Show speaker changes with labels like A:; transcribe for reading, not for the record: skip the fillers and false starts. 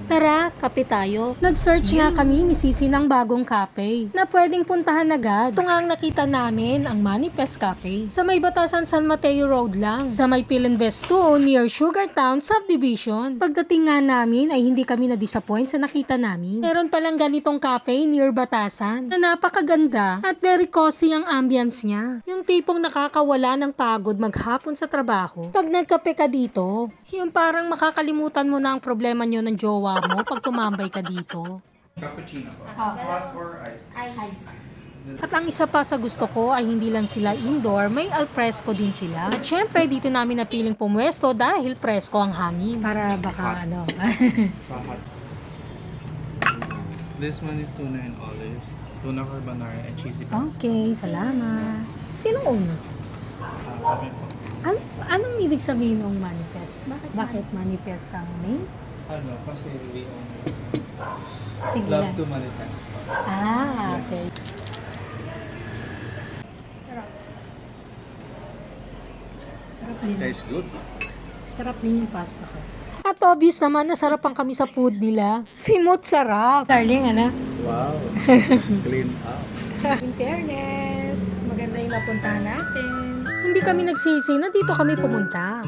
A: Tara, kape tayo. Nag-search nga kami ni Sisi ng bagong cafe na pwedeng puntahan agad. Ito nga ang nakita namin, ang Manifest Cafe. Sa may Batasan San Mateo Road lang. Sa may Philinvest 2 near Sugartown Subdivision. Pagdating nga namin ay hindi kami na-disappoint sa nakita namin. Meron palang ganitong cafe near Batasan na napakaganda at very cozy ang ambience niya. Yung tipong nakakawala ng pagod maghapon sa trabaho. Pag nagkape ka dito, yung parang makakalimutan mo na ang problema nyo ng jowa mo pag tumambay ka dito.
B: Cappuccino po. Hot or iced?
C: Ice.
A: At ang isa pa sa gusto ko ay hindi lang sila indoor, may alfresco din sila. At syempre dito namin napiling pumwesto dahil presko ang hangin. Para baka
B: Sa hot. This one is tuna and olives. Tuna carbonara and cheesy pasta.
A: Okay, salamat. Sinong una?
B: Kami po.
A: Anong ibig sabihin ng manifest? Bakit manifest ang name?
B: Ano, kasi we owners.
A: Sige
B: Love
A: lang.
B: to manifest.
A: Okay. Sarap din.
B: Tastes good.
A: Sarap din yung pasta ko. At obvious naman, nasarapan kami sa food nila. Simot sarap. Darling, ano?
B: Wow. Clean up.
A: In fairness, maganda yung napuntahan natin. Hindi kami nagsisi na dito kami pumunta.